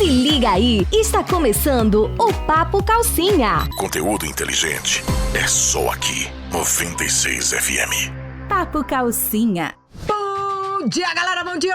Se liga aí, está começando o Papo Calcinha. Conteúdo inteligente é só aqui, 96 FM. Papo Calcinha. Bom dia, galera, bom dia.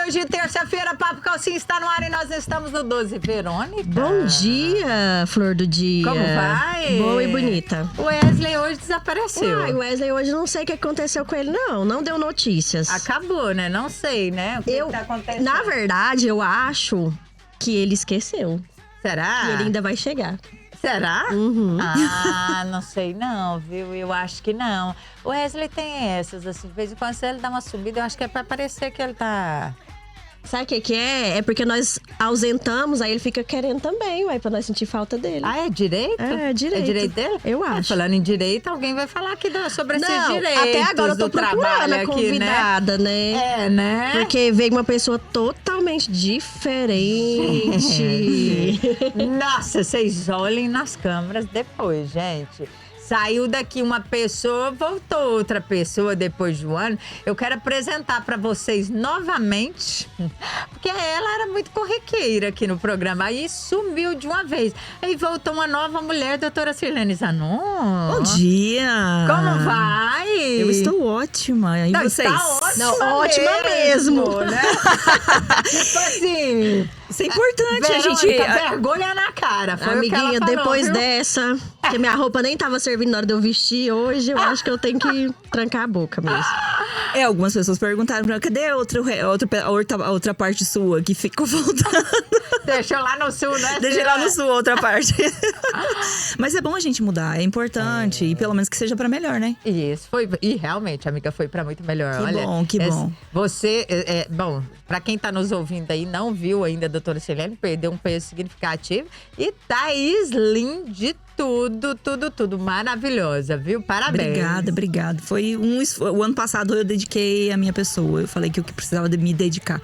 Hoje é terça-feira, Papo Calcinha está no ar e nós estamos no 12. Verônica. Bom dia, flor do dia. Como vai? Boa e bonita. O Wesley hoje desapareceu. Uai, o Wesley hoje não sei o que aconteceu com ele, não deu notícias. Acabou, né? Não sei, né? O que tá acontecendo? Na verdade, eu acho que ele esqueceu. Será? E ele ainda vai chegar. Será? Uhum. Ah, não sei não, viu? Eu acho que não. O Wesley tem essas, assim, de vez em quando, se ele dá uma subida, eu acho que é pra parecer que ele tá... Sabe o que é? É porque nós ausentamos, aí ele fica querendo também, ué, pra nós sentir falta dele. Ah, é direito? É direito. É direito dele? Eu acho. Falando em direito, alguém vai falar aqui sobre esses Não, direitos até agora eu tô do trabalho procurando a aqui, convidada, né? É, né? Porque veio uma pessoa totalmente diferente. Nossa, vocês olhem nas câmeras depois, gente. Saiu daqui uma pessoa, voltou outra pessoa depois de um ano. Eu quero apresentar para vocês novamente, porque ela era muito corriqueira aqui no programa. Aí sumiu de uma vez. Aí voltou uma nova mulher, doutora Sirlene Zanon. Bom dia! Como vai? Eu estou ótima. E Não, vocês? está ótima, Não, ótima mesmo. né? Tipo assim... Isso é importante, a gente... vergonha na cara. Foi Amiguinha, o que ela falou, depois viu? dessa, que minha roupa nem tava servindo na hora de eu vestir hoje, eu acho que eu tenho que trancar a boca mesmo. Algumas pessoas perguntaram pra mim, cadê a outra parte sua que ficou faltando? Deixa lá no sul, né? Deixei lá no sul a outra parte. Mas é bom a gente mudar, é importante. E pelo menos que seja pra melhor, né? Isso, foi. E realmente, amiga, foi pra muito melhor. Que Olha, bom, que bom. Você, bom, pra quem tá nos ouvindo aí, não viu ainda a doutora Sirlene, perdeu um peso significativo. E tá slim de tudo. Maravilhosa, viu? Parabéns. Obrigada. Foi o ano passado eu dediquei a minha pessoa. Eu falei que eu precisava me dedicar.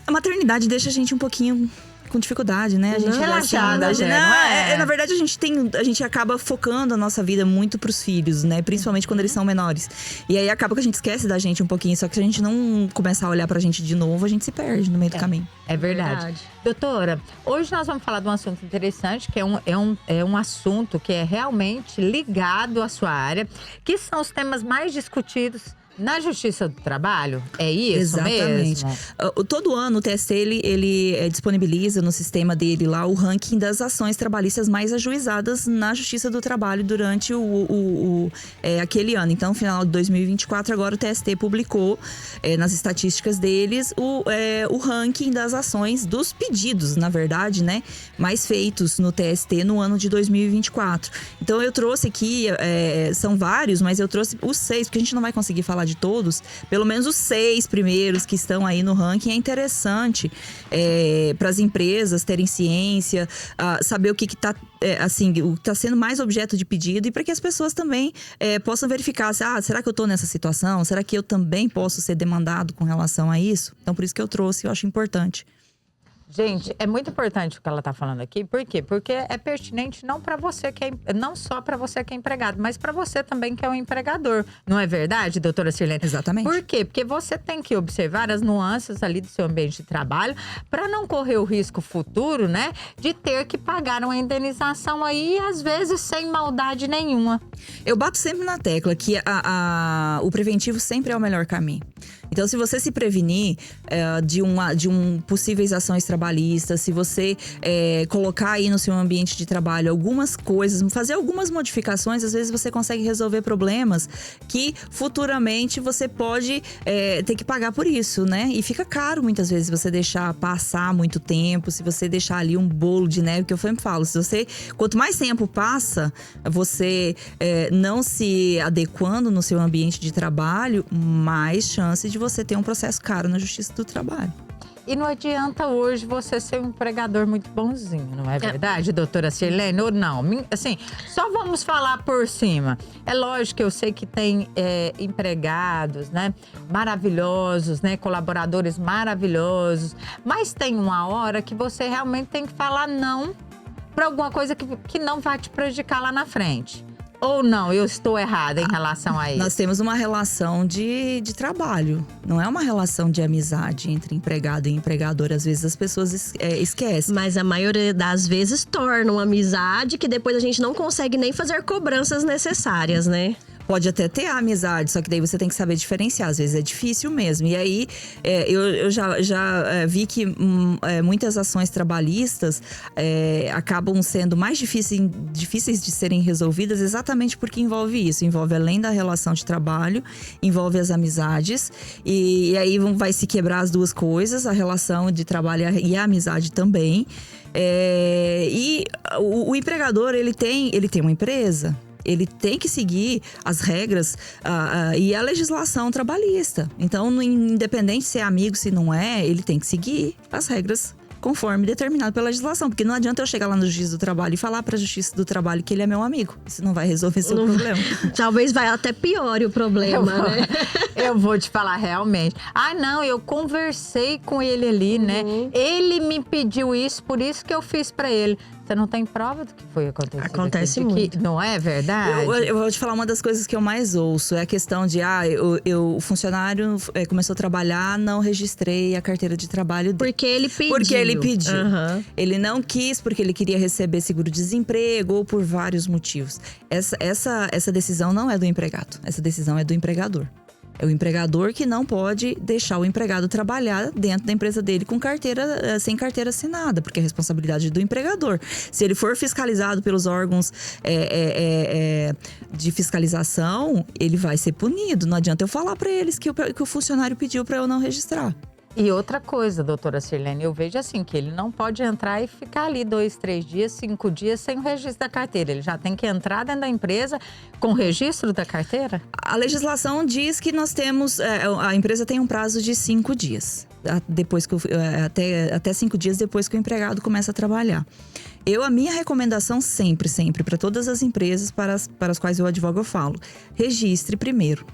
A maternidade deixa a gente um pouquinho com dificuldade, né? A gente relaxada, né? Na verdade, a gente acaba focando a nossa vida muito pros filhos, né? Principalmente quando eles são menores. E aí acaba que a gente esquece da gente um pouquinho. Só que se a gente não começar a olhar pra gente de novo, a gente se perde no meio do caminho. É verdade. Doutora, hoje nós vamos falar de um assunto interessante, que é um assunto que é realmente ligado à sua área, que são os temas mais discutidos na Justiça do Trabalho. É isso Exatamente. mesmo? Todo ano o TST, ele disponibiliza no sistema dele lá o ranking das ações trabalhistas mais ajuizadas na Justiça do Trabalho durante aquele ano. Então, no final de 2024, agora o TST publicou nas estatísticas deles o ranking das ações, dos pedidos, na verdade, né, mais feitos no TST no ano de 2024. Então, eu trouxe aqui, são vários, mas eu trouxe os 6, porque a gente não vai conseguir falar de todos, pelo menos os 6 primeiros que estão aí no ranking. É interessante para as empresas terem ciência, saber o que está tá sendo mais objeto de pedido, e para que as pessoas também possam verificar será que eu estou nessa situação? Será que eu também posso ser demandado com relação a isso? Então, por isso que eu trouxe, eu acho importante. Gente, é muito importante o que ela está falando aqui. Por quê? Porque é pertinente não para você não só para você que é empregado, mas para você também que é um empregador. Não é verdade, doutora Sirlene? Exatamente. Por quê? Porque você tem que observar as nuances ali do seu ambiente de trabalho para não correr o risco futuro, né, de ter que pagar uma indenização aí, às vezes sem maldade nenhuma. Eu bato sempre na tecla que o preventivo sempre é o melhor caminho. Então, se você se prevenir de possíveis ações trabalhistas, se você colocar aí no seu ambiente de trabalho algumas coisas, fazer algumas modificações, às vezes você consegue resolver problemas que futuramente você pode ter que pagar por isso, né? E fica caro muitas vezes você deixar passar muito tempo, se você deixar ali um bolo de neve, que eu sempre falo, quanto mais tempo passa, você não se adequando no seu ambiente de trabalho, mais chance de você ter um processo caro na Justiça do Trabalho. E não adianta hoje você ser um empregador muito bonzinho, não é verdade, doutora Sirlene? Ou não? Assim, só vamos falar por cima. É lógico que eu sei que tem empregados, né, maravilhosos, né, colaboradores maravilhosos, mas tem uma hora que você realmente tem que falar não para alguma coisa que não vai te prejudicar lá na frente. Ou não, eu estou errada em relação a isso? Nós temos uma relação de trabalho. Não é uma relação de amizade entre empregado e empregador. Às vezes as pessoas esquecem. Mas a maioria das vezes torna uma amizade que depois a gente não consegue nem fazer cobranças necessárias, né? Pode até ter a amizade, só que daí você tem que saber diferenciar. Às vezes é difícil mesmo. E aí, eu já vi que muitas ações trabalhistas acabam sendo mais difíceis de serem resolvidas exatamente porque envolve isso. Envolve além da relação de trabalho, envolve as amizades. E aí vai se quebrar as duas coisas, a relação de trabalho e a amizade também. E o empregador, ele tem uma empresa. Ele tem que seguir as regras e a legislação trabalhista. Então, independente se é amigo, se não é, ele tem que seguir as regras conforme determinado pela legislação. Porque não adianta eu chegar lá no Justiça do Trabalho e falar pra Justiça do Trabalho que ele é meu amigo. Isso não vai resolver seu problema. Talvez vai até piore o problema, né? Eu vou te falar realmente. Não, eu conversei com ele ali, né? Ele me pediu isso, por isso que eu fiz pra ele. Você não tem prova do que foi acontecido? Acontece aqui, muito. Não é verdade? Eu vou te falar uma das coisas que eu mais ouço. É a questão de, o funcionário começou a trabalhar, não registrei a carteira de trabalho dele. Porque ele pediu. Porque ele pediu. Uhum. Ele não quis porque ele queria receber seguro-desemprego ou por vários motivos. Essa decisão não é do empregado. Essa decisão é do empregador. É o empregador que não pode deixar o empregado trabalhar dentro da empresa dele com sem carteira assinada, porque é responsabilidade do empregador. Se ele for fiscalizado pelos órgãos de fiscalização, ele vai ser punido. Não adianta eu falar para eles que o funcionário pediu para eu não registrar. E outra coisa, doutora Sirlene, eu vejo assim, que ele não pode entrar e ficar ali 2, 3 dias, 5 dias sem o registro da carteira. Ele já tem que entrar dentro da empresa com o registro da carteira? A legislação diz que nós temos, a empresa tem um prazo de 5 dias. Depois que até 5 dias depois que o empregado começa a trabalhar. A minha recomendação sempre, para todas as empresas para as quais eu advogo, eu falo: registre primeiro.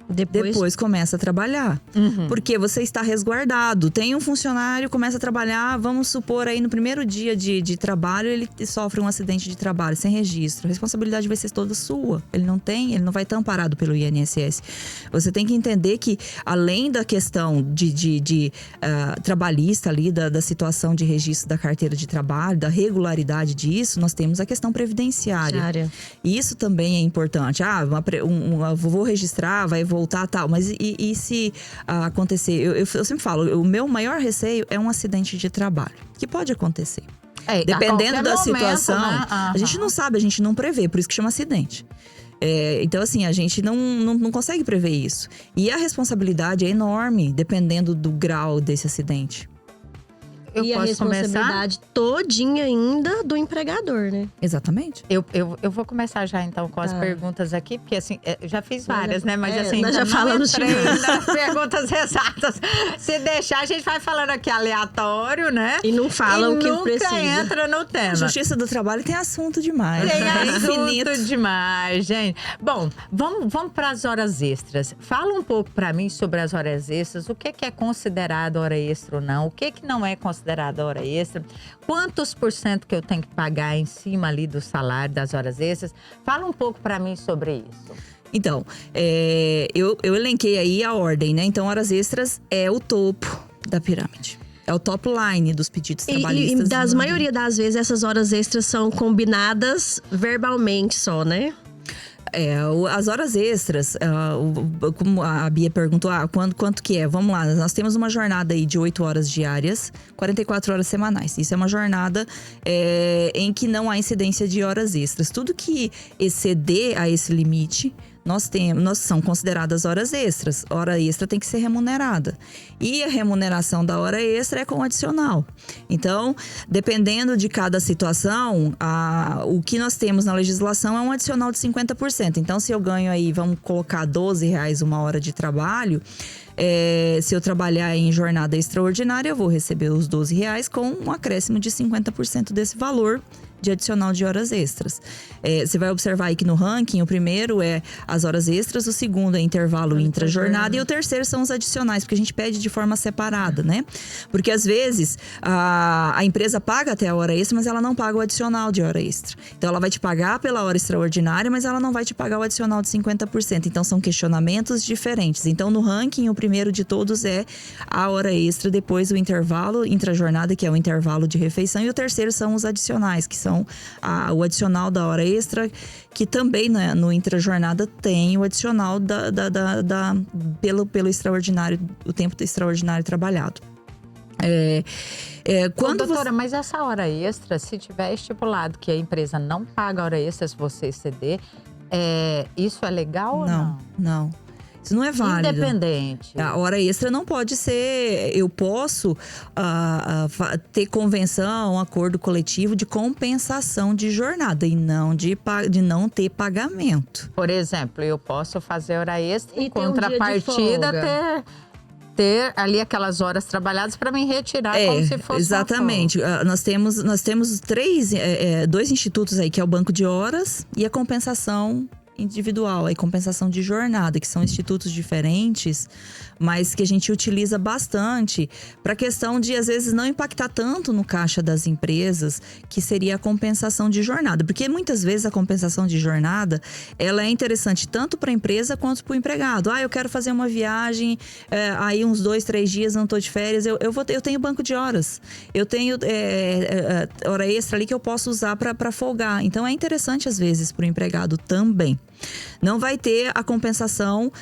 Depois começa a trabalhar. Uhum. Porque você está resguardado. Tem um funcionário, começa a trabalhar, vamos supor aí no primeiro dia de trabalho, ele sofre um acidente de trabalho sem registro. A responsabilidade vai ser toda sua. Ele não vai estar amparado pelo INSS. Você tem que entender que, além da questão de trabalhista ali, da situação de registro da carteira de trabalho, da regularidade disso, nós temos a questão previdenciária. Isso também é importante. Vou registrar, vai voltar, tal. Mas e se acontecer? Eu sempre falo, o meu maior receio é um acidente de trabalho, que pode acontecer. Dependendo da situação, né? A gente não sabe, a gente não prevê, por isso que chama acidente. Então, assim, a gente não consegue prever isso. E a responsabilidade é enorme, dependendo do grau desse acidente. E a responsabilidade todinha ainda do empregador, né? Exatamente. Eu vou começar já, então, com as perguntas aqui. Porque, assim, eu já fiz várias, né? Mas, assim, nós já falamos das perguntas exatas. Se deixar, a gente vai falando aqui aleatório, né? E não fala o que precisa. Nunca entra no tema. A Justiça do Trabalho tem assunto demais. Tem assunto demais, gente. Bom, vamos para as horas extras. Fala um pouco para mim sobre as horas extras. O que é considerado hora extra ou não? O que não é considerado hora extra, quantos % que eu tenho que pagar em cima ali do salário das horas extras. Fala um pouco para mim sobre isso. Então, eu elenquei aí a ordem, né? Então, horas extras é o topo da pirâmide. É o top line dos pedidos trabalhistas. E maioria das vezes, essas horas extras são combinadas verbalmente só, né? As horas extras, como a Bia perguntou, quanto que é? Vamos lá, nós temos uma jornada aí de 8 horas diárias, 44 horas semanais. Isso é uma jornada em que não há incidência de horas extras. Tudo que exceder a esse limite, são consideradas horas extras. Hora extra tem que ser remunerada. E a remuneração da hora extra é com adicional. Então, dependendo de cada situação, o que nós temos na legislação é um adicional de 50%. Então, se eu ganho aí, vamos colocar R$12 uma hora de trabalho, se eu trabalhar em jornada extraordinária, eu vou receber os R$12 com um acréscimo de 50% desse valor de adicional de horas extras. Você vai observar aí que no ranking, o primeiro é as horas extras, o segundo é intervalo intra-jornada e o terceiro são os adicionais, porque a gente pede de forma separada, né? Porque às vezes a empresa paga até a hora extra, mas ela não paga o adicional de hora extra. Então ela vai te pagar pela hora extraordinária, mas ela não vai te pagar o adicional de 50%. Então são questionamentos diferentes. Então no ranking, o primeiro de todos é a hora extra, depois o intervalo intra-jornada, que é o intervalo de refeição, e o terceiro são os adicionais, que são o adicional da hora extra, que também, né, no intra-jornada tem o adicional pelo extraordinário, o tempo extraordinário trabalhado. Doutora, mas essa hora extra, se tiver estipulado que a empresa não paga hora extra se você exceder, isso é legal ou não? Não. Isso não é válido. Independente. A hora extra não pode ser… Eu posso ter convenção, acordo coletivo de compensação de jornada e não de não ter pagamento. Por exemplo, eu posso fazer hora extra E em ter um dia de contrapartida folga. ter ali aquelas horas trabalhadas para me retirar como se fosse exatamente. Nós temos 2 institutos aí, que é o banco de horas e a compensação individual, a compensação de jornada, que são institutos diferentes, mas que a gente utiliza bastante para a questão de, às vezes, não impactar tanto no caixa das empresas, que seria a compensação de jornada. Porque muitas vezes a compensação de jornada, ela é interessante tanto para a empresa quanto para o empregado. Eu quero fazer uma viagem, aí uns 2, 3 dias não estou de férias, eu tenho banco de horas. Eu tenho hora extra ali que eu posso usar para folgar. Então é interessante, às vezes, para o empregado também. Não vai ter a compensação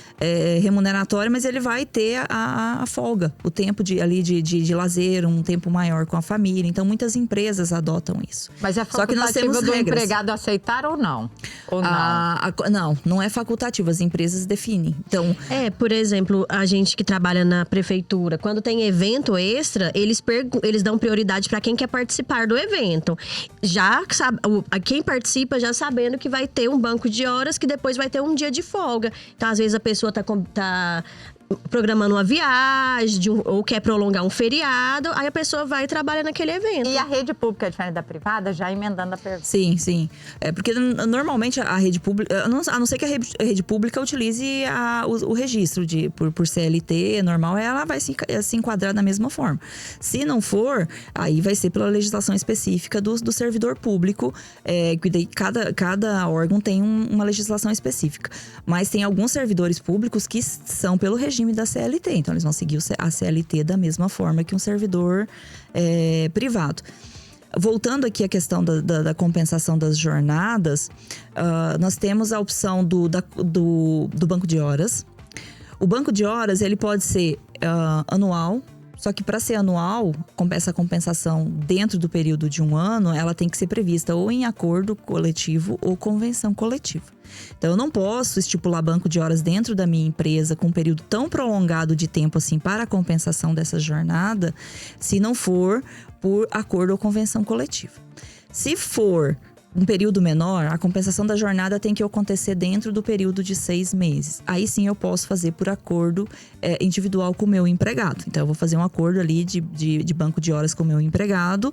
remuneratória, mas ele vai ter a folga, o tempo de lazer, um tempo maior com a família. Então, muitas empresas adotam isso. Mas é Só que nós temos facultativo do regras. empregado aceitar ou não? Ou não? Não é facultativo, as empresas definem. Então, Por exemplo, a gente que trabalha na prefeitura, quando tem evento extra, eles dão prioridade para quem quer participar do evento. Já quem participa já sabendo que vai ter um banco de horas, que depois vai ter um dia de folga. Então, às vezes, a pessoa tá programando uma viagem ou quer prolongar um feriado, aí a pessoa vai e trabalha naquele evento. E a rede pública é diferente da privada? Já emendando a pergunta. sim. Porque normalmente a rede pública, a não ser que a rede pública utilize o registro por CLT normal, ela vai se enquadrar da mesma forma. Se não for, aí vai ser pela legislação específica do servidor público, que daí cada órgão tem uma legislação específica. Mas tem alguns servidores públicos que são pelo regime da CLT, então eles vão seguir a CLT da mesma forma que um servidor privado. Voltando aqui à questão da compensação das jornadas, nós temos a opção do banco de horas. O banco de horas, ele pode ser anual. Só que para ser anual, essa compensação dentro do período de um ano, ela tem que ser prevista ou em acordo coletivo ou convenção coletiva. Então, eu não posso estipular banco de horas dentro da minha empresa com um período tão prolongado de tempo assim para a compensação dessa jornada, se não for por acordo ou convenção coletiva. Se for um período menor, a compensação da jornada tem que acontecer dentro do período de 6 meses. Aí sim eu posso fazer por acordo individual com o meu empregado. Então eu vou fazer um acordo ali de banco de horas com o meu empregado.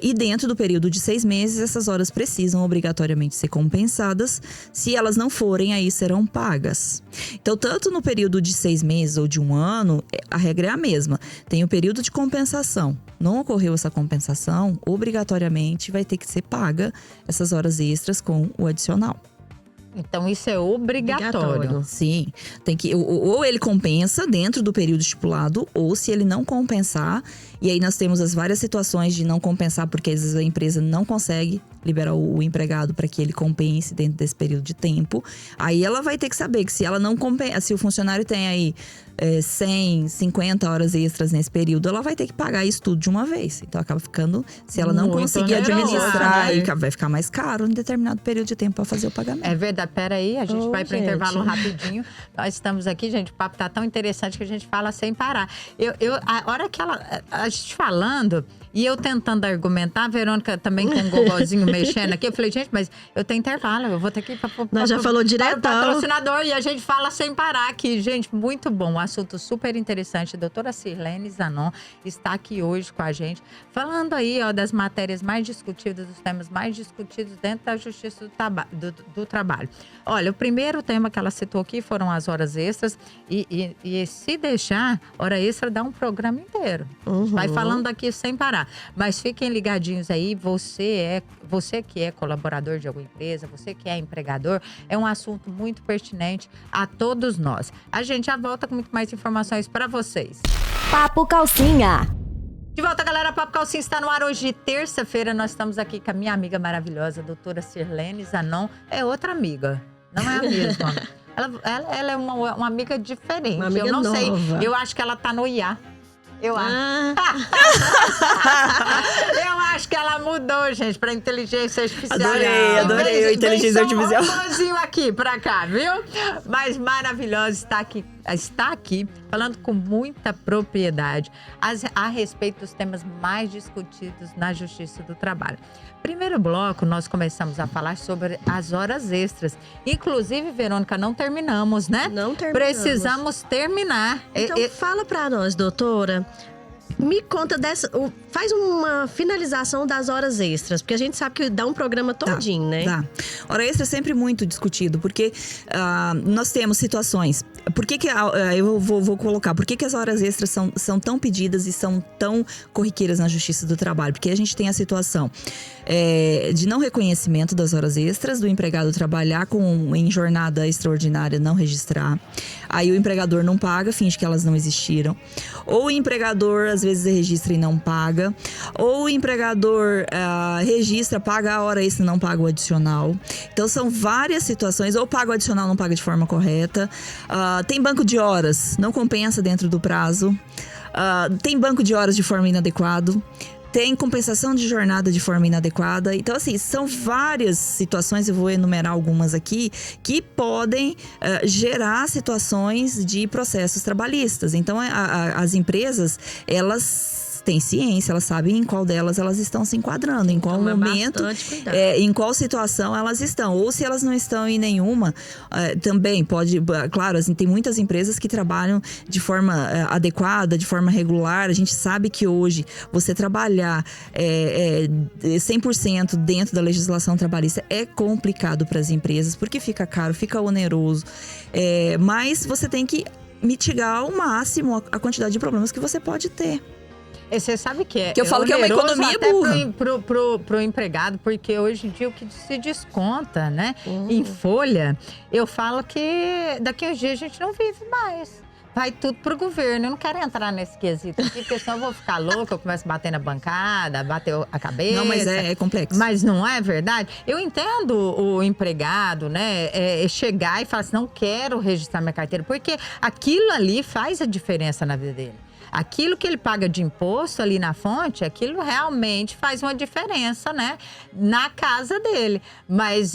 E dentro do período de 6 meses, essas horas precisam obrigatoriamente ser compensadas. Se elas não forem, aí serão pagas. Então, tanto no período de 6 meses ou de um ano, a regra é a mesma. Tem o período de compensação. Não ocorreu essa compensação, obrigatoriamente vai ter que ser paga essas horas extras com o adicional. Então, isso é obrigatório. Sim. Tem que, ou ele compensa dentro do período estipulado, ou se ele não compensar, e aí nós temos as várias situações de não compensar, porque às vezes a empresa não consegue liberar o empregado para que ele compense dentro desse período de tempo. Aí ela vai ter que saber que se ela não compensa, se o funcionário tem aí 100, 50 horas extras nesse período, ela vai ter que pagar isso tudo de uma vez. Então acaba ficando, se ela não muito conseguir oneroso, administrar, né? aí vai ficar mais caro em determinado período de tempo para fazer o pagamento. É verdade. Peraí, a gente vai para o gente. intervalo rapidinho. Nós estamos aqui, gente, o papo tá tão interessante que a gente fala sem parar. A hora que a gente falando e eu tentando argumentar, a Verônica também com um gogozinho mexendo aqui, eu falei, gente, mas eu tenho intervalo, eu vou ter que ir Nós já falou diretão. para o patrocinador e a gente fala sem parar aqui. Gente, muito bom. O assunto super interessante. A doutora Sirlene Zanon está aqui hoje com a gente, falando aí, ó, das matérias mais discutidas, dos temas mais discutidos dentro da Justiça do Trabalho. Olha, o primeiro tema que ela citou aqui foram as horas extras. E se deixar, hora extra dá um programa inteiro. Vai falando aqui sem parar. Mas fiquem ligadinhos aí, você que é colaborador de alguma empresa, você que é empregador, é um assunto muito pertinente a todos nós. A gente já volta com muito mais informações para vocês. Papo Calcinha. De volta, galera. Papo Calcinha está no ar hoje, terça-feira. Nós estamos aqui com a minha amiga maravilhosa, doutora Sirlene Zanon. É outra amiga, não é a mesma. Ela é uma amiga diferente. Uma amiga eu não nova. sei. Eu acho que ela tá no IA. Eu acho. Eu acho que ela mudou, gente, pra inteligência artificial. Adorei a inteligência artificial. Um robôzinho aqui pra cá, viu? Mas maravilhosa está aqui falando com muita propriedade a respeito dos temas mais discutidos na Justiça do Trabalho. Primeiro bloco, nós começamos a falar sobre as horas extras. Inclusive, Verônica, não terminamos, né? Não terminamos. Precisamos terminar. Então, fala pra nós, doutora. Me conta faz uma finalização das horas extras, porque a gente sabe que dá um programa todinho, né? Dá. Hora extra é sempre muito discutido, porque nós temos situações. Por que eu vou colocar, por que as horas extras são tão pedidas e são tão corriqueiras na Justiça do Trabalho? Porque a gente tem a situação de não reconhecimento das horas extras, do empregado trabalhar em jornada extraordinária, não registrar. Aí o empregador não paga, finge que elas não existiram. Ou o empregador, às vezes, registra e não paga. Ou o empregador registra, paga a hora extra e não paga o adicional. Então, são várias situações. Ou paga o adicional, não paga de forma correta. Tem banco de horas, não compensa dentro do prazo. Tem banco de horas de forma inadequada. Tem compensação de jornada de forma inadequada. Então, assim, são várias situações, eu vou enumerar algumas aqui, que podem gerar situações de processos trabalhistas. Então, as empresas, elas têm ciência, elas sabem em qual delas elas estão se enquadrando, em qual momento, em qual situação elas estão. Ou se elas não estão em nenhuma, também pode... Claro, assim, tem muitas empresas que trabalham de forma adequada, de forma regular. A gente sabe que hoje você trabalhar 100% dentro da legislação trabalhista é complicado para as empresas, porque fica caro, fica oneroso. Mas você tem que mitigar ao máximo a quantidade de problemas que você pode ter. E você sabe que é. Que eu falo que é uma economia até burra. Pro empregado, porque hoje em dia o que se desconta, né? Em folha, eu falo que daqui a uns dias a gente não vive mais. Vai tudo pro governo. Eu não quero entrar nesse quesito aqui, porque senão eu vou ficar louca, eu começo a bater na bancada, bater a cabeça. Não, mas é complexo. Mas não é verdade? Eu entendo o empregado, né, chegar e falar assim, não quero registrar minha carteira, porque aquilo ali faz a diferença na vida dele. Aquilo que ele paga de imposto ali na fonte, aquilo realmente faz uma diferença, né? Na casa dele. Mas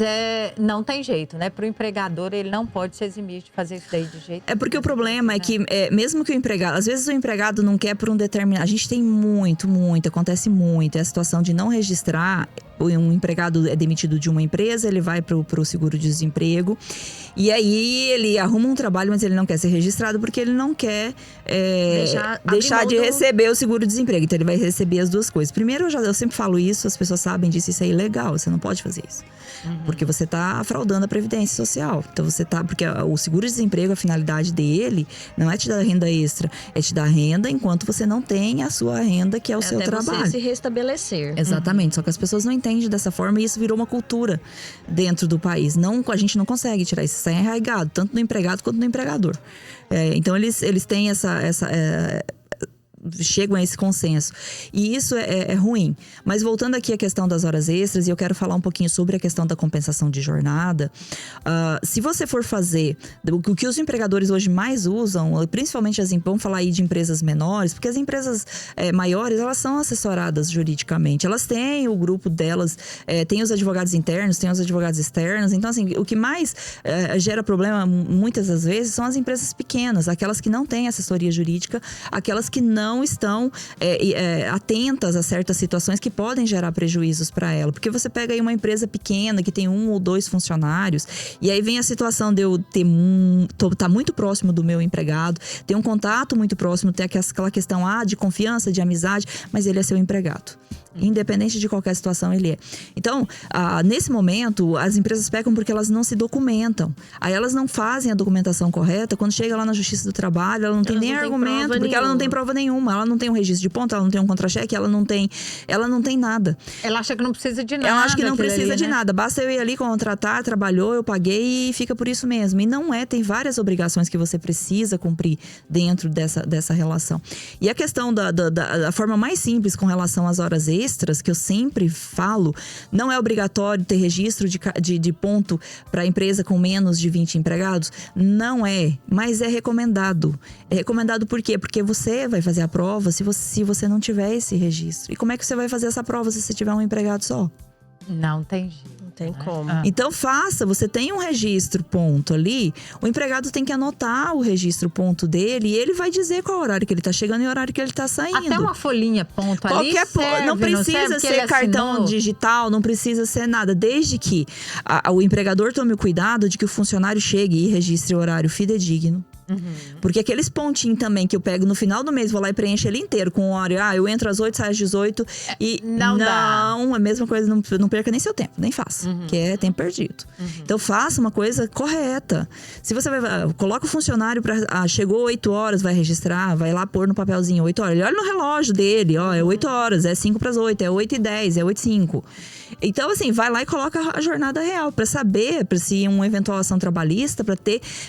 não tem jeito, né? Para o empregador, ele não pode se eximir de fazer isso daí de jeito nenhum. Porque o problema é que, mesmo que o empregado... Às vezes o empregado não quer por um determinado... A gente tem muito, acontece muito. É a situação de não registrar. Um empregado é demitido de uma empresa, ele vai pro seguro-desemprego. E aí ele arruma um trabalho, mas ele não quer ser registrado porque ele não quer deixar de receber o seguro-desemprego. Então ele vai receber as duas coisas. Primeiro, eu sempre falo isso, as pessoas sabem disso, isso é ilegal, você não pode fazer isso. Porque você está fraudando a Previdência Social. Então porque o seguro-desemprego, a finalidade dele não é te dar renda extra, é te dar renda enquanto você não tem a sua renda, que é o seu trabalho. Até você se restabelecer. Exatamente, só que as pessoas não entendem dessa forma e isso virou uma cultura dentro do país. A gente não consegue tirar isso, é enraizado, tanto no empregado quanto no empregador. Então eles têm chegam a esse consenso. E isso é ruim. Mas voltando aqui à questão das horas extras, e eu quero falar um pouquinho sobre a questão da compensação de jornada. Se você for fazer o que os empregadores hoje mais usam, principalmente vamos falar aí de empresas menores, porque as empresas maiores, elas são assessoradas juridicamente. Elas têm o grupo delas, tem os advogados internos, tem os advogados externos. Então, assim, o que mais gera problema muitas das vezes são as empresas pequenas, aquelas que não têm assessoria jurídica, aquelas que não não estão atentas a certas situações que podem gerar prejuízos para ela. Porque você pega aí uma empresa pequena que tem 1 ou 2 funcionários, e aí vem a situação de eu tá muito próximo do meu empregado, ter um contato muito próximo, ter aquela questão de confiança, de amizade, mas ele é seu empregado. Independente de qualquer situação, ele é. Então, nesse momento, as empresas pecam porque elas não se documentam. Aí elas não fazem a documentação correta. Quando chega lá na Justiça do Trabalho, ela não tem nem argumento, porque ela não tem prova nenhuma. Ela não tem um registro de ponto, ela não tem um contra-cheque, ela não tem nada. Ela acha que não precisa de nada. Ela acha que não precisa de né? nada. Basta eu ir ali contratar, trabalhou, eu paguei e fica por isso mesmo. E não é, tem várias obrigações que você precisa cumprir dentro dessa relação. E a questão da forma mais simples com relação às horas extras, que eu sempre falo, não é obrigatório ter registro de ponto para empresa com menos de 20 empregados? Não é, mas é recomendado. É recomendado por quê? Porque você vai fazer a prova se você não tiver esse registro. E como é que você vai fazer essa prova se você tiver um empregado só? Não tem jeito. Não tem como. Então você tem um registro ponto ali, o empregado tem que anotar o registro ponto dele e ele vai dizer qual horário que ele tá chegando e o horário que ele tá saindo. Até uma folhinha ponto ali serve, não precisa ser cartão digital, não precisa ser nada, desde que o empregador tome o cuidado de que o funcionário chegue e registre o horário fidedigno. Porque aqueles pontinhos também que eu pego no final do mês, vou lá e preencho ele inteiro com o horário. Eu entro às 8, saio às 18 e não, a mesma coisa, não perca nem seu tempo, nem faça, que é tempo perdido. Então faça uma coisa correta. Se você coloca o funcionário para chegou 8 horas, vai registrar, vai lá pôr no papelzinho 8 horas. Ele olha no relógio dele, é 8 horas, é 5 para as 8, é 8h10, é 8h05. Então, assim, vai lá e coloca a jornada real para saber, para se uma eventual ação trabalhista,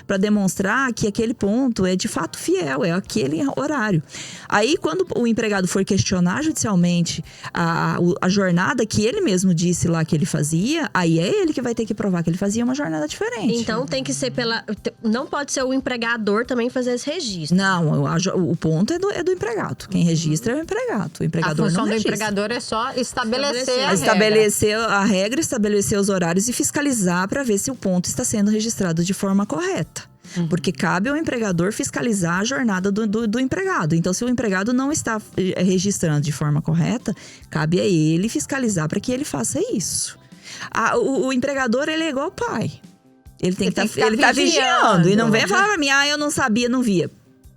para demonstrar que aquele ponto é de fato fiel, é aquele horário. Aí, quando o empregado for questionar judicialmente a jornada que ele mesmo disse lá que ele fazia, aí é ele que vai ter que provar que ele fazia uma jornada diferente. Então, tem que ser não pode ser o empregador também fazer esse registro. Não, o ponto é do empregado. Quem registra é o empregado. O empregador não registra. A função do empregador é só estabelecer a regra, estabelecer os horários e fiscalizar para ver se o ponto está sendo registrado de forma correta. Porque cabe ao empregador fiscalizar a jornada do empregado. Então, se o empregado não está registrando de forma correta, cabe a ele fiscalizar para que ele faça isso. O empregador, ele é igual ao pai. Ele tá vigiando. E não vem falar pra mim, eu não sabia, não via.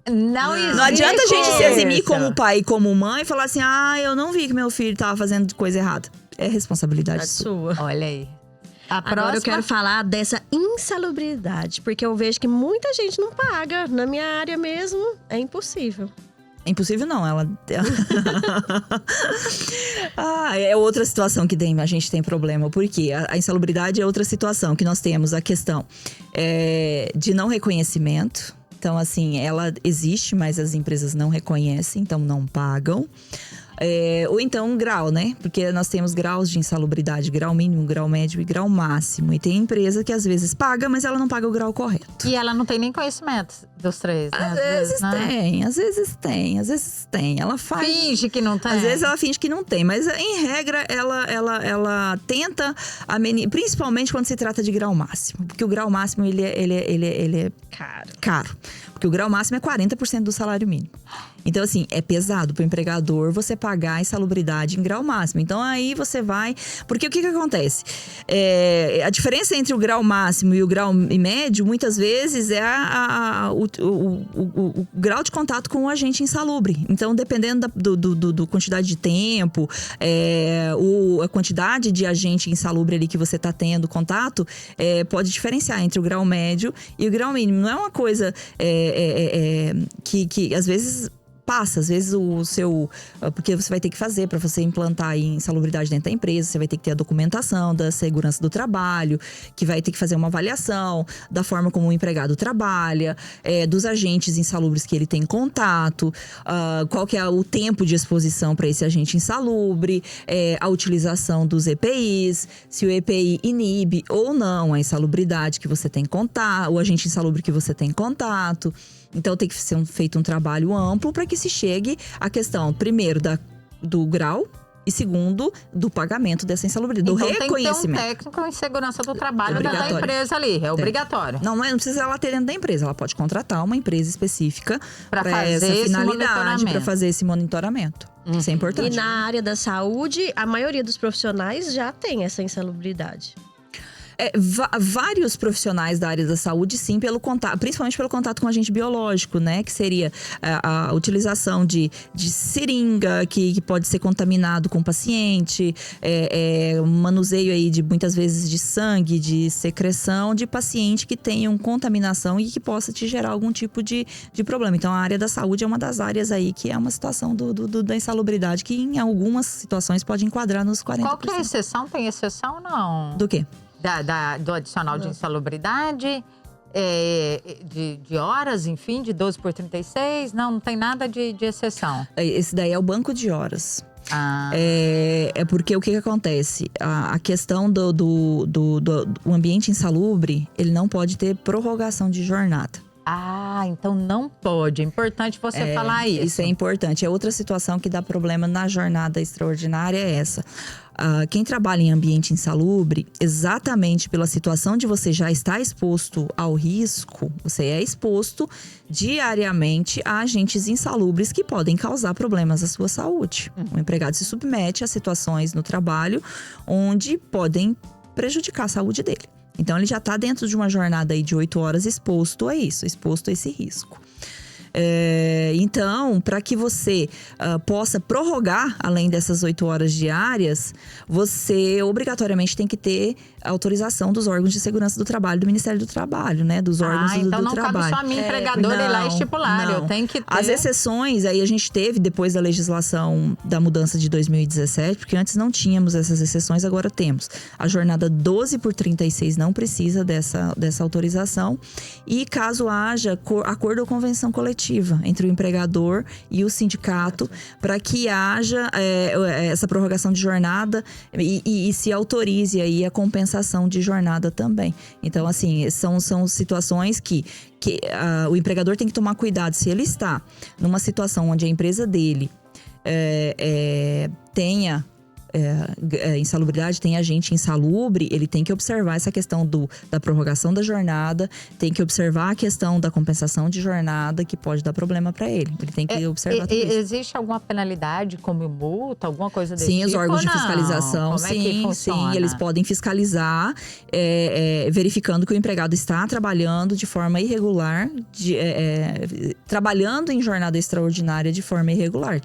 Não adianta a gente se eximir como pai e como mãe e falar assim, eu não vi que meu filho estava fazendo coisa errada. É responsabilidade sua. Olha aí. Agora eu quero falar dessa insalubridade, porque eu vejo que muita gente não paga. Na minha área mesmo, é impossível. É impossível não, ela… é outra situação que a gente tem problema. Por quê? A insalubridade é outra situação que nós temos. A questão de não reconhecimento. Então, assim, ela existe, mas as empresas não reconhecem, então não pagam. Ou então grau, né? Porque nós temos graus de insalubridade, grau mínimo, grau médio e grau máximo. E tem empresa que às vezes paga, mas ela não paga o grau correto. E ela não tem nem conhecimento dos três, né? Às vezes tem, às vezes tem. Ela faz… Finge que não tem. Às vezes ela finge que não tem, mas em regra ela tenta amenizar, principalmente quando se trata de grau máximo. Porque o grau máximo, ele é caro. Porque o grau máximo é 40% do salário mínimo. Então, assim, é pesado para o empregador você pagar a insalubridade em grau máximo. Então, aí você vai… Porque o que acontece? A diferença entre o grau máximo e o grau médio, muitas vezes, é o grau de contato com o agente insalubre. Então, dependendo da quantidade de tempo, a quantidade de agente insalubre ali que você está tendo contato, pode diferenciar entre o grau médio e o grau mínimo. Não é uma coisa que às vezes… passa, às vezes porque você vai ter que fazer para você implantar a insalubridade dentro da empresa, você vai ter que ter a documentação da segurança do trabalho, que vai ter que fazer uma avaliação da forma como o empregado trabalha, dos agentes insalubres que ele tem contato, qual que é o tempo de exposição para esse agente insalubre, a utilização dos EPIs, se o EPI inibe ou não a insalubridade que você tem contato, o agente insalubre que você tem contato. Então, tem que ser feito um trabalho amplo para que se chegue à questão, primeiro, do grau E segundo, do pagamento dessa insalubridade, do então, reconhecimento. Tem que ter um técnico em segurança do trabalho dentro da Obrigatório. empresa ali, é obrigatório. Não precisa ela ter dentro da empresa, ela pode contratar uma empresa específica Pra para fazer essa esse finalidade, monitoramento. para fazer esse monitoramento. Isso é importante. E na área da saúde, a maioria dos profissionais já tem essa insalubridade. Vários profissionais da área da saúde, sim, pelo contato, principalmente pelo contato com agente biológico, né? Que seria a utilização de seringa, que pode ser contaminado com o paciente, manuseio aí de muitas vezes de sangue, de secreção de paciente que tenham contaminação e que possa te gerar algum tipo de problema. Então, a área da saúde é uma das áreas aí que é uma situação da insalubridade que em algumas situações pode enquadrar nos 40%. Qual que é a exceção? Tem exceção ou não? Do quê? Do adicional de insalubridade, de horas, enfim, de 12 por 36? Não tem nada de exceção. Esse daí é o banco de horas. Ah. É porque o que acontece? A questão do ambiente insalubre, ele não pode ter prorrogação de jornada. Ah, então não pode. É importante você falar isso. Isso é importante. É outra situação que dá problema na jornada extraordinária é essa. Quem trabalha em ambiente insalubre, exatamente pela situação de você já estar exposto ao risco, você é exposto diariamente a agentes insalubres que podem causar problemas à sua saúde. O empregado se submete a situações no trabalho onde podem prejudicar a saúde dele. Então, ele já está dentro de uma jornada aí de 8 horas exposto a isso, exposto a esse risco. Então, para que você possa prorrogar, além dessas 8 horas diárias, você obrigatoriamente tem que ter autorização dos órgãos de segurança do trabalho, do Ministério do Trabalho, né? Dos órgãos do trabalho. Então não cabe só a mim, empregadora, ir lá e estipular. Eu tenho que ter. As exceções, aí a gente teve, depois da legislação da mudança de 2017, porque antes não tínhamos essas exceções, agora temos. A jornada 12 por 36 não precisa dessa autorização. E caso haja acordo ou convenção coletiva entre o empregador e o sindicato, para que haja essa prorrogação de jornada e se autorize aí a compensação de jornada também. Então, assim, são situações que o empregador tem que tomar cuidado. Se ele está numa situação onde a empresa dele tenha insalubridade, tem agente insalubre, ele tem que observar essa questão da prorrogação da jornada, tem que observar a questão da compensação de jornada, que pode dar problema para ele. Ele tem que observar tudo isso. Existe alguma penalidade, como multa, alguma coisa desse tipo? Sim, os órgãos de fiscalização, sim, eles podem fiscalizar, verificando que o empregado está trabalhando de forma irregular, trabalhando em jornada extraordinária de forma irregular.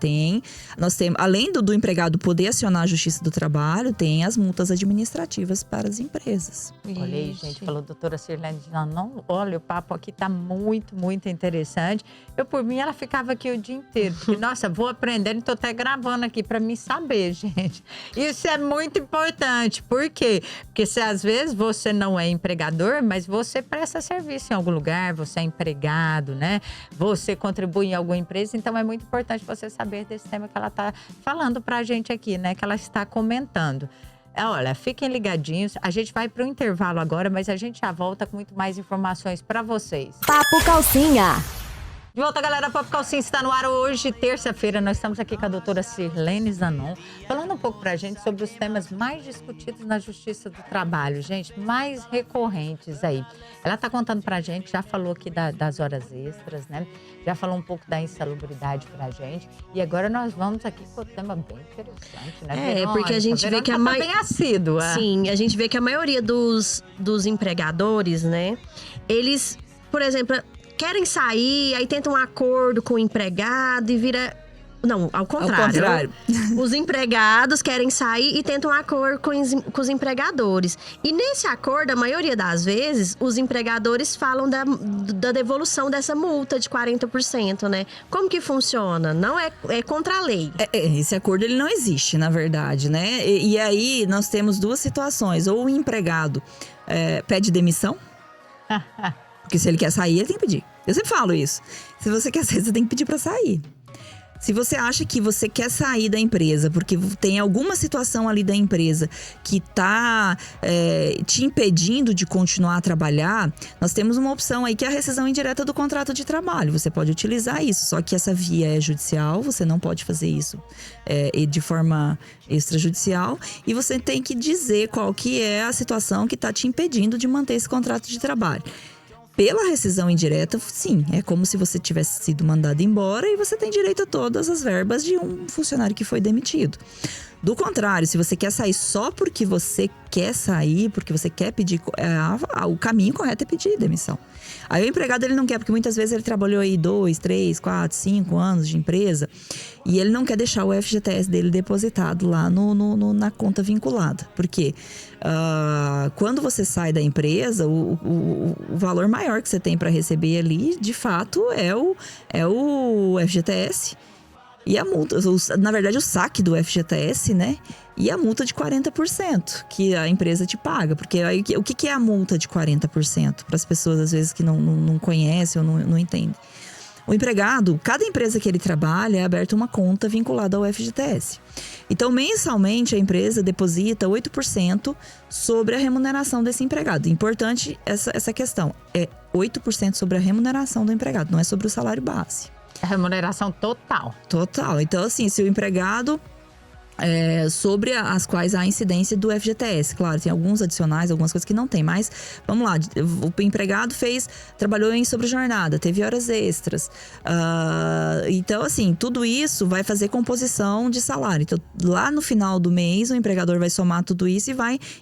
Nós temos, além do empregado poder acionar a Justiça do Trabalho, tem as multas administrativas para as empresas. Olha aí, gente, falou doutora Sirlene. Não, olha, o papo aqui tá muito, muito interessante. Por mim, ela ficava aqui o dia inteiro. Porque, nossa, vou aprendendo, tô até gravando aqui para mim saber, gente. Isso é muito importante. Por quê? Porque se às vezes você não é empregador, mas você presta serviço em algum lugar, você é empregado, né? Você contribui em alguma empresa, então é muito importante você saber desse tema que ela tá falando pra gente aqui, né? Que ela está comentando. Olha, fiquem ligadinhos. A gente vai para o intervalo agora, mas a gente já volta com muito mais informações para vocês. Papo Calcinha. De volta, galera. Papo Calcinha está no ar hoje, terça-feira. Nós estamos aqui com a doutora Sirlene Zanon, falando um pouco pra gente sobre os temas mais discutidos na Justiça do Trabalho, gente, mais recorrentes aí. Ela tá contando pra gente, já falou aqui das horas extras, né? Já falou um pouco da insalubridade pra gente. E agora nós vamos aqui com um tema bem interessante, né? Porque a gente vê que bem assídua. Sim, a gente vê que a maioria dos empregadores, né? Eles, por exemplo, querem sair, aí tentam um acordo com o empregado e vira... Não, ao contrário. Os empregados querem sair e tentam um acordo com os empregadores. E nesse acordo, a maioria das vezes, os empregadores falam da devolução dessa multa de 40%, né? Como que funciona? Não é contra a lei. Esse acordo, ele não existe, na verdade, né? E aí, nós temos duas situações. Ou o empregado pede demissão, porque se ele quer sair, ele tem que pedir. Eu sempre falo isso. Se você quer sair, você tem que pedir para sair. Se você acha que você quer sair da empresa porque tem alguma situação ali da empresa que está te impedindo de continuar a trabalhar, nós temos uma opção aí que é a rescisão indireta do contrato de trabalho. Você pode utilizar isso, só que essa via é judicial, você não pode fazer isso de forma extrajudicial. E você tem que dizer qual que é a situação que está te impedindo de manter esse contrato de trabalho. Pela rescisão indireta, sim, é como se você tivesse sido mandado embora e você tem direito a todas as verbas de um funcionário que foi demitido. Do contrário, se você quer sair só porque você quer sair, porque você quer pedir… o caminho correto é pedir demissão. Aí o empregado ele não quer, porque muitas vezes ele trabalhou aí 2, 3, 4, 5 anos de empresa e ele não quer deixar o FGTS dele depositado lá na conta vinculada. Por quê? Quando você sai da empresa, o valor maior que você tem para receber ali, de fato, é o FGTS. E a multa, na verdade, o saque do FGTS, né? E a multa de 40% que a empresa te paga. Porque aí, o que é a multa de 40%? Para as pessoas, às vezes, que não conhecem ou não entendem. O empregado, cada empresa que ele trabalha é aberta uma conta vinculada ao FGTS. Então, mensalmente, a empresa deposita 8% sobre a remuneração desse empregado. Importante essa questão. É 8% sobre a remuneração do empregado, não é sobre o salário base. A remuneração total. Total. Então, assim, se o empregado… sobre as quais há incidência do FGTS. Claro, tem alguns adicionais, algumas coisas que não tem, mas vamos lá, o empregado trabalhou em sobrejornada, teve horas extras. Então, assim, tudo isso vai fazer composição de salário. Então, lá no final do mês, o empregador vai somar tudo isso e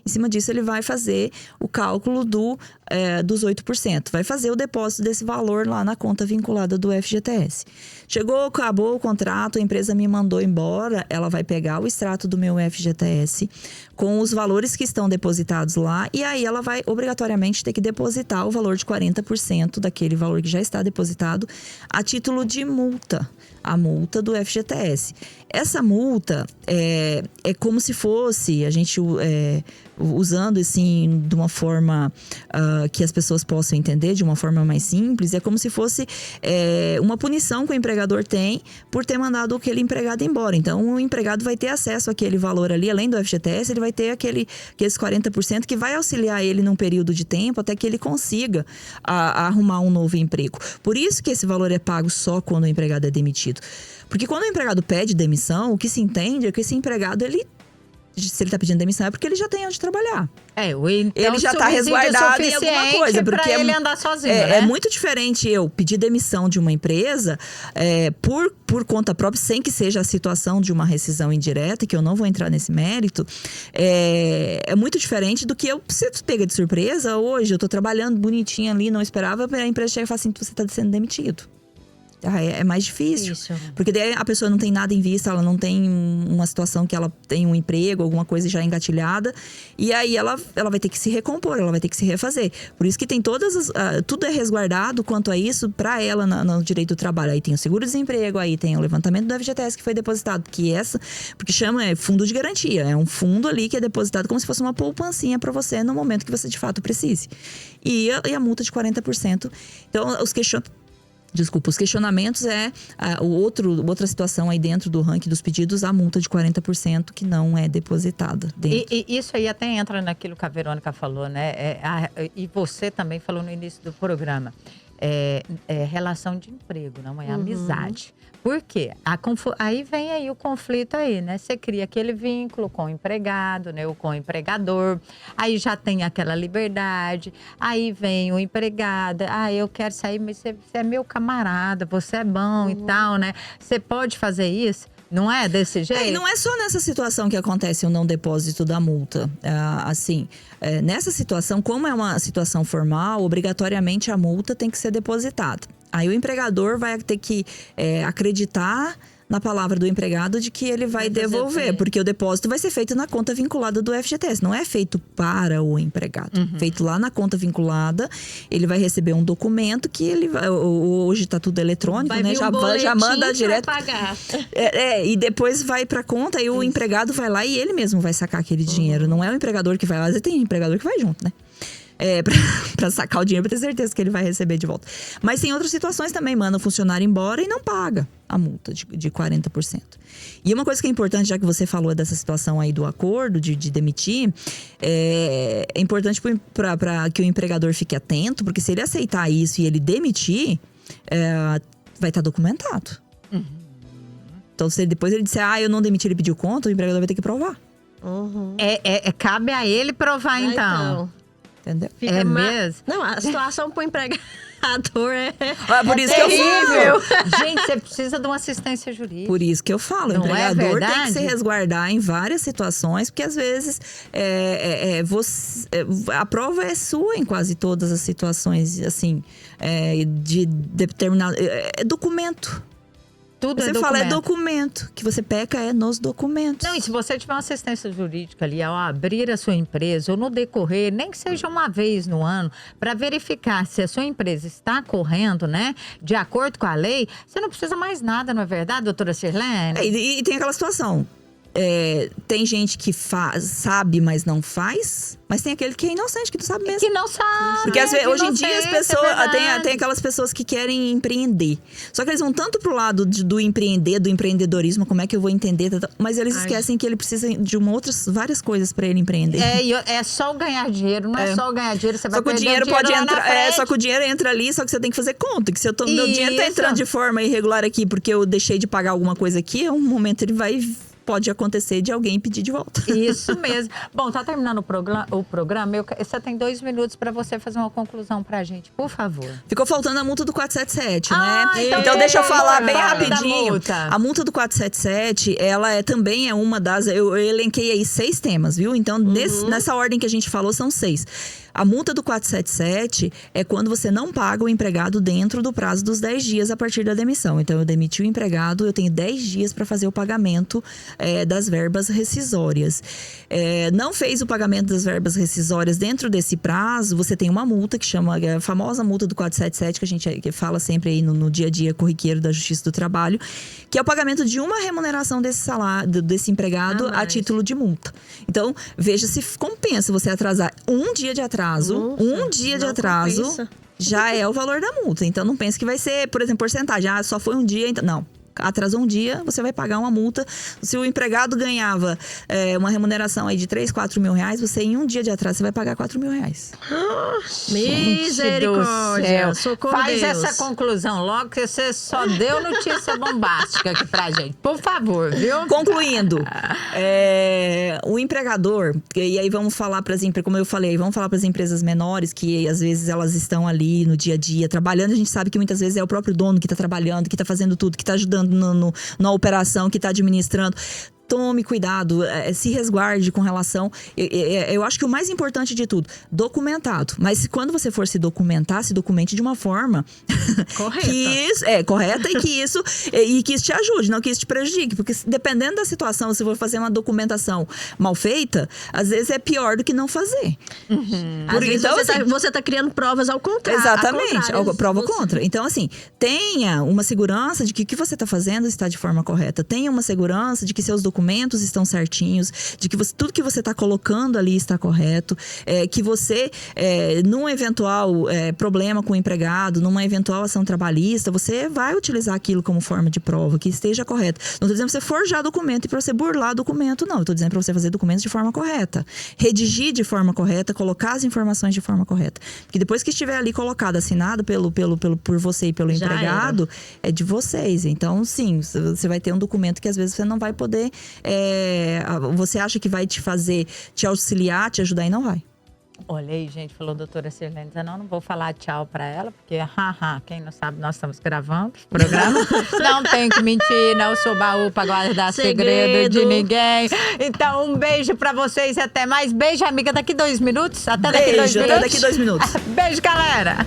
em cima disso, ele vai fazer o cálculo dos 8%. Vai fazer o depósito desse valor lá na conta vinculada do FGTS. Acabou o contrato, a empresa me mandou embora, ela vai pegar o extrato do meu FGTS com os valores que estão depositados lá e aí ela vai obrigatoriamente ter que depositar o valor de 40% daquele valor que já está depositado a título de multa, a multa do FGTS. Essa multa é como se fosse, a gente usando assim de uma forma que as pessoas possam entender, de uma forma mais simples, é como se fosse uma punição que o empregador tem por ter mandado aquele empregado embora. Então, o empregado vai ter acesso àquele valor ali, além do FGTS, ele vai ter aqueles 40% que vai auxiliar ele num período de tempo até que ele consiga arrumar um novo emprego. Por isso que esse valor é pago só quando o empregado é demitido. Porque quando o empregado pede demissão, o que se entende é que esse empregado, se ele tá pedindo demissão, é porque ele já tem onde trabalhar. Então, ele já tá resguardado em alguma coisa. Porque pra ele andar sozinho, né? É muito diferente eu pedir demissão de uma empresa por conta própria, sem que seja a situação de uma rescisão indireta, que eu não vou entrar nesse mérito. É muito diferente do que eu ser pega de surpresa. Hoje eu tô trabalhando bonitinha ali, não esperava, a empresa chega e fala assim, você tá sendo demitido. É mais difícil. Isso. Porque daí a pessoa não tem nada em vista, ela não tem uma situação que ela tem um emprego, alguma coisa já engatilhada. E aí ela vai ter que se recompor, ela vai ter que se refazer. Por isso que tem tudo é resguardado quanto a isso para ela no direito do trabalho. Aí tem o seguro-desemprego, aí tem o levantamento do FGTS que foi depositado. Porque chama fundo de garantia. É um fundo ali que é depositado como se fosse uma poupancinha para você no momento que você de fato precise. E a multa de 40%. Então, os questionamentos outra situação aí dentro do ranking dos pedidos, a multa de 40% que não é depositada dentro. E isso aí até entra naquilo que a Verônica falou, né? E você também falou no início do programa. Relação de emprego, não é amizade. Por quê? Aí vem aí o conflito aí, né? Você cria aquele vínculo com o empregado, né? Ou com o empregador. Aí já tem aquela liberdade. Aí vem o empregado. Eu quero sair, mas você é meu camarada, você é bom e tal, né? Você pode fazer isso? Não é desse jeito? E não é só nessa situação que acontece o não depósito da multa. Nessa situação, como é uma situação formal, obrigatoriamente a multa tem que ser depositada. Aí o empregador vai ter que acreditar na palavra do empregado de que ele vai devolver, porque o depósito vai ser feito na conta vinculada do FGTS, não é feito para o empregado. Feito lá na conta vinculada, ele vai receber um documento que hoje está tudo eletrônico, vai né? Já manda direto. Pagar. E depois vai para conta e o empregado vai lá e ele mesmo vai sacar aquele dinheiro. Não é o empregador que vai lá, tem empregador que vai junto, né? pra sacar o dinheiro, pra ter certeza que ele vai receber de volta. Mas tem outras situações também, manda o funcionário embora e não paga a multa de 40%. E uma coisa que é importante, já que você falou dessa situação aí do acordo de demitir, é importante para que o empregador fique atento, porque se ele aceitar isso e ele demitir, vai estar documentado. Então, se depois ele disser, eu não demiti, ele pediu conta, o empregador vai ter que provar. Cabe a ele provar, então. Entendeu? É mesmo? Não, a situação pro empregador por isso que eu terrível. falo. Gente, você precisa de uma assistência jurídica. Por isso que eu falo, o Não é empregador tem que verdade? se resguardar em várias situações, porque às vezes a prova é sua em quase todas as situações, assim, de determinado. Documento. Tudo Você fala, é documento. Que você peca nos documentos. Não, e se você tiver uma assistência jurídica ali ao abrir a sua empresa ou no decorrer, nem que seja uma vez no ano, para verificar se a sua empresa está correndo, né, de acordo com a lei, você não precisa mais nada, não é verdade, doutora Sirlene? E tem aquela situação. Tem gente que sabe, mas não faz. Mas tem aquele que é inocente, que não sabe mesmo. Que não sabe. Porque às vezes, hoje em dia as inocência, pessoas é verdade. tem aquelas pessoas que querem empreender. Só que eles vão tanto pro lado do empreender, do empreendedorismo, como é que eu vou entender, mas eles esquecem que ele precisa de várias coisas para ele empreender. É só o ganhar dinheiro, não é só o ganhar dinheiro, você vai Só que o perder dinheiro pode lá na entrar. frente. Só que o dinheiro entra ali, só que você tem que fazer conta. Que se meu dinheiro tá Isso. entrando de forma irregular aqui porque eu deixei de pagar alguma coisa aqui, um momento ele pode acontecer de alguém pedir de volta. Isso mesmo. Bom, tá terminando o programa. Você tem 2 minutos para você fazer uma conclusão pra gente, por favor. Ficou faltando a multa do 477, Ah, né? então Deixa eu falar bem fala da rapidinho. multa. A multa do 477, ela também é uma das... Eu elenquei aí 6 temas, viu? Então, nessa ordem que a gente falou, são 6. A multa do 477 é quando você não paga o empregado dentro do prazo dos 10 dias a partir da demissão. Então, eu demiti o empregado, eu tenho 10 dias para fazer o pagamento das verbas rescisórias. Não fez o pagamento das verbas rescisórias dentro desse prazo, você tem uma multa que chama a famosa multa do 477, que a gente fala sempre aí no dia a dia corriqueiro da Justiça do Trabalho, que é o pagamento de uma remuneração desse salário, desse empregado a título de multa. Então, veja se compensa você atrasar um dia de atraso. Um dia de atraso compensa. já é o valor da multa. Então, não pense que vai ser, por exemplo, porcentagem. Só foi um dia, então. Não. Atrasou um dia, você vai pagar uma multa. Se o empregado ganhava uma remuneração aí de 3, 4 mil reais, você em um dia de atraso, você vai pagar 4 mil reais. Misericórdia. Socorro, Faz Deus. essa conclusão logo, que você só deu notícia bombástica aqui pra gente. Por favor, viu? Concluindo, o empregador, e aí vamos falar para as empresas, como eu falei, vamos falar para as empresas menores, que às vezes elas estão ali no dia a dia trabalhando. A gente sabe que muitas vezes é o próprio dono que está trabalhando, que está fazendo tudo, que está ajudando na operação, que está administrando. Tome cuidado, se resguarde com relação... Eu acho que o mais importante de tudo, documentado. Mas quando você for se documentar, se documente de uma forma... Correta. Correta e que isso te ajude, não que isso te prejudique. Porque dependendo da situação, se for fazer uma documentação mal feita, às vezes é pior do que não fazer. Às vezes você tá criando provas ao contrário. Exatamente, prova contra. Então, assim, tenha uma segurança de que o que você está fazendo está de forma correta. Tenha uma segurança de que seus documentos estão certinhos, de que tudo que você está colocando ali está correto, que você, num eventual problema com o empregado, numa eventual ação trabalhista, você vai utilizar aquilo como forma de prova, que esteja correto. Não estou dizendo para você forjar documento e para você burlar documento, não. Estou dizendo para você fazer documentos de forma correta, redigir de forma correta, colocar as informações de forma correta. Porque depois que estiver ali colocado, assinado por você e pelo empregado, é de vocês. Então, sim, você vai ter um documento que às vezes você não vai poder... você acha que vai te auxiliar, te ajudar e não vai. Olha aí, gente, falou doutora Sirlene. Não vou falar tchau pra ela, porque, quem não sabe, nós estamos gravando o programa. Não tenho que mentir, não sou baú pra guardar segredo de ninguém. Então, um beijo pra vocês e até mais. Beijo, amiga, daqui 2 minutos. Até daqui 2 minutos. Até daqui 2 minutos. Beijo, galera.